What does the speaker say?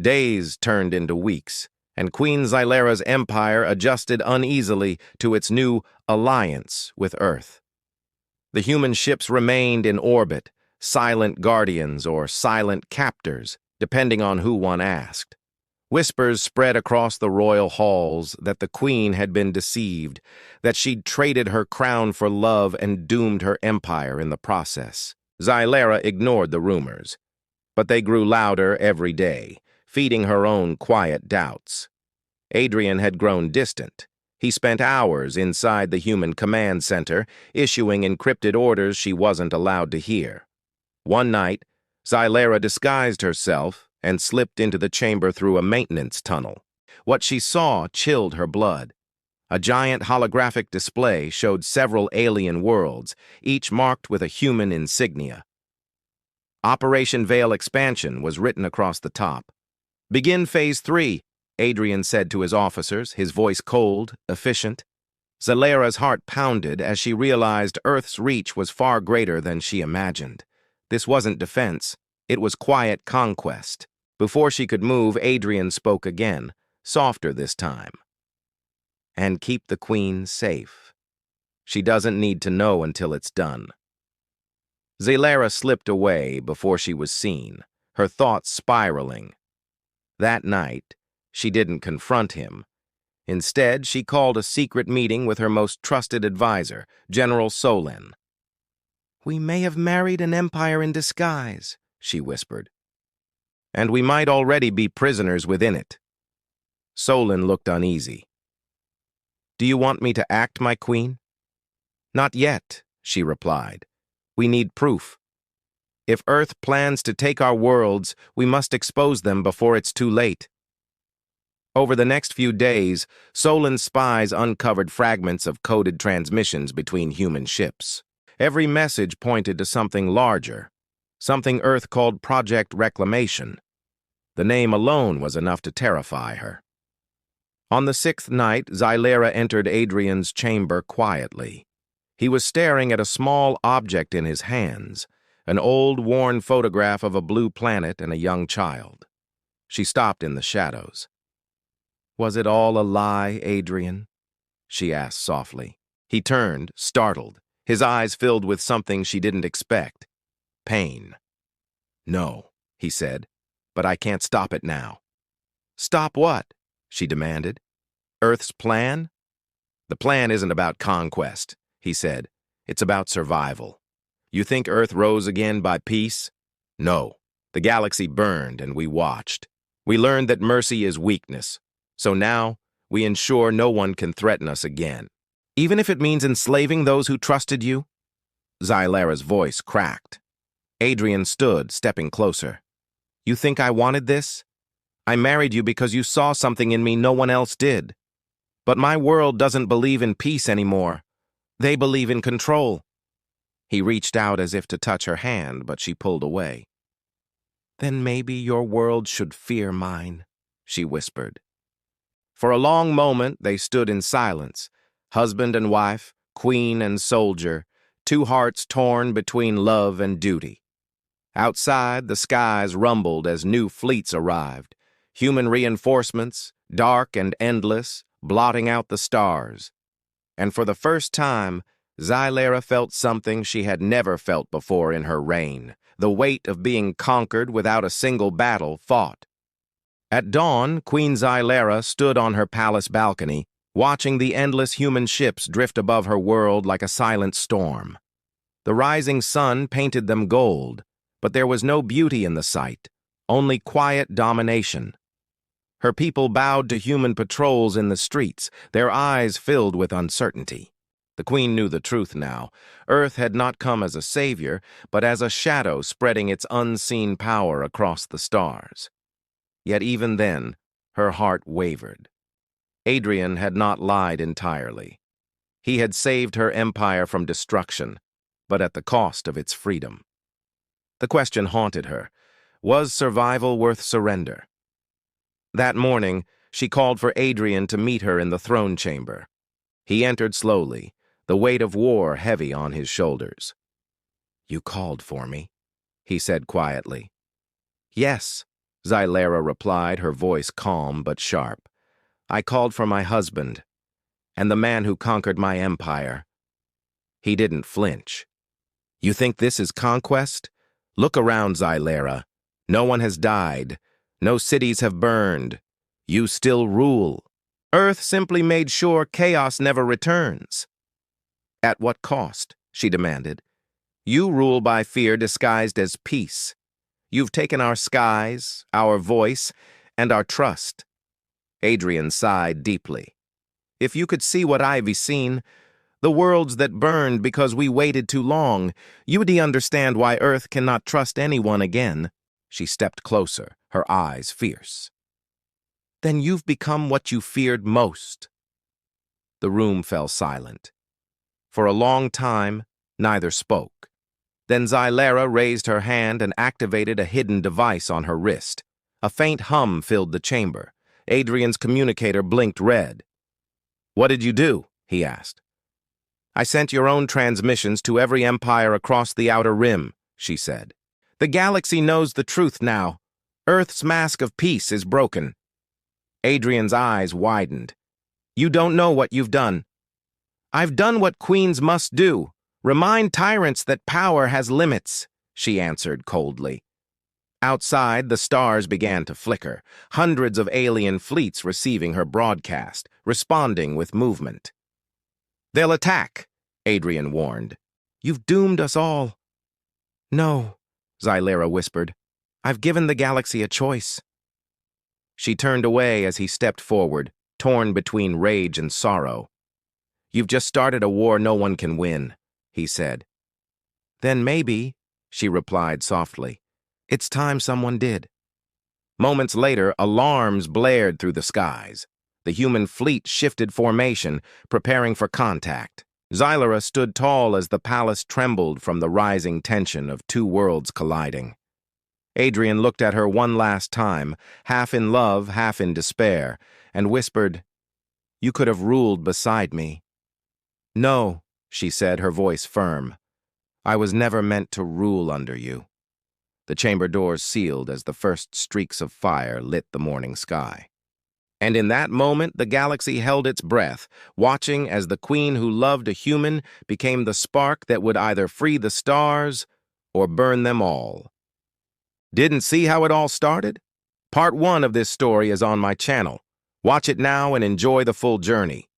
Days turned into weeks, and Queen Xylera's empire adjusted uneasily to its new alliance with Earth. The human ships remained in orbit, silent guardians or silent captors, depending on who one asked. Whispers spread across the royal halls that the queen had been deceived, that she'd traded her crown for love and doomed her empire in the process. Xylera ignored the rumors, but they grew louder every day, feeding her own quiet doubts. Adrian had grown distant. He spent hours inside the human command center, issuing encrypted orders she wasn't allowed to hear. One night, Xylera disguised herself and slipped into the chamber through a maintenance tunnel. What she saw chilled her blood. A giant holographic display showed several alien worlds, each marked with a human insignia. Operation Veil Expansion was written across the top. "Begin Phase 3, Adrian said to his officers, his voice cold, efficient. Xylera's heart pounded as she realized Earth's reach was far greater than she imagined. This wasn't defense, it was quiet conquest. Before she could move, Adrian spoke again, softer this time. "And keep the queen safe. She doesn't need to know until it's done." Xylera slipped away before she was seen, her thoughts spiraling. That night, she didn't confront him. Instead, she called a secret meeting with her most trusted advisor, General Solin. "We may have married an empire in disguise," she whispered. "And we might already be prisoners within it." Solin looked uneasy. "Do you want me to act, my queen?" "Not yet," she replied. "We need proof. If Earth plans to take our worlds, we must expose them before it's too late." Over the next few days, Solin's spies uncovered fragments of coded transmissions between human ships. Every message pointed to something larger, something Earth called Project Reclamation. The name alone was enough to terrify her. On the 6th night, Xylera entered Adrian's chamber quietly. He was staring at a small object in his hands, an old, worn photograph of a blue planet and a young child. She stopped in the shadows. "Was it all a lie, Adrian?" she asked softly. He turned, startled, his eyes filled with something she didn't expect. Pain. "No," he said, "but I can't stop it now." "Stop what?" she demanded. "Earth's plan?" "The plan isn't about conquest," he said. "It's about survival. You think Earth rose again by peace? No. The galaxy burned and we watched. We learned that mercy is weakness. So now, we ensure no one can threaten us again. Even if it means enslaving those who trusted you?" Xylera's voice cracked. Adrian stood, stepping closer. "You think I wanted this? I married you because you saw something in me no one else did. But my world doesn't believe in peace anymore. They believe in control." He reached out as if to touch her hand, but she pulled away. "Then maybe your world should fear mine," she whispered. For a long moment, they stood in silence, husband and wife, queen and soldier, two hearts torn between love and duty. Outside, the skies rumbled as new fleets arrived, human reinforcements, dark and endless, blotting out the stars. And for the first time, Xylera felt something she had never felt before in her reign, the weight of being conquered without a single battle fought. At dawn, Queen Xylera stood on her palace balcony, watching the endless human ships drift above her world like a silent storm. The rising sun painted them gold, but there was no beauty in the sight, only quiet domination. Her people bowed to human patrols in the streets, their eyes filled with uncertainty. The queen knew the truth now. Earth had not come as a savior, but as a shadow spreading its unseen power across the stars. Yet even then, her heart wavered. Adrian had not lied entirely. He had saved her empire from destruction, but at the cost of its freedom. The question haunted her. Was survival worth surrender? That morning, she called for Adrian to meet her in the throne chamber. He entered slowly, the weight of war heavy on his shoulders. "You called for me," he said quietly. "Yes," Xylera replied, her voice calm but sharp. I called for my husband, and the man who conquered my empire. He didn't flinch. You think this is conquest? Look around, Xylera. No one has died. No cities have burned. You still rule. Earth simply made sure chaos never returns. At what cost? She demanded. You rule by fear disguised as peace. You've taken our skies, our voice, and our trust. Adrian sighed deeply. If you could see what I've seen, the worlds that burned because we waited too long, you'd understand why Earth cannot trust anyone again. She stepped closer, her eyes fierce. Then you've become what you feared most. The room fell silent. For a long time, neither spoke. Then Xylera raised her hand and activated a hidden device on her wrist. A faint hum filled the chamber. Adrian's communicator blinked red. What did you do? He asked. I sent your own transmissions to every empire across the Outer Rim, she said. The galaxy knows the truth now. Earth's mask of peace is broken. Adrian's eyes widened. You don't know what you've done. I've done what queens must do. Remind tyrants that power has limits, she answered coldly. Outside, the stars began to flicker, hundreds of alien fleets receiving her broadcast, responding with movement. They'll attack, Adrian warned. You've doomed us all. No, Xylera whispered. I've given the galaxy a choice. She turned away as he stepped forward, torn between rage and sorrow. You've just started a war no one can win, he said. Then maybe, she replied softly, it's time someone did. Moments later, alarms blared through the skies. The human fleet shifted formation, preparing for contact. Xylera stood tall as the palace trembled from the rising tension of two worlds colliding. Adrian looked at her one last time, half in love, half in despair, and whispered, You could have ruled beside me. No, she said, her voice firm. I was never meant to rule under you. The chamber doors sealed as the first streaks of fire lit the morning sky. And in that moment, the galaxy held its breath, watching as the queen who loved a human became the spark that would either free the stars or burn them all. Didn't see how it all started? Part 1 of this story is on my channel. Watch it now and enjoy the full journey.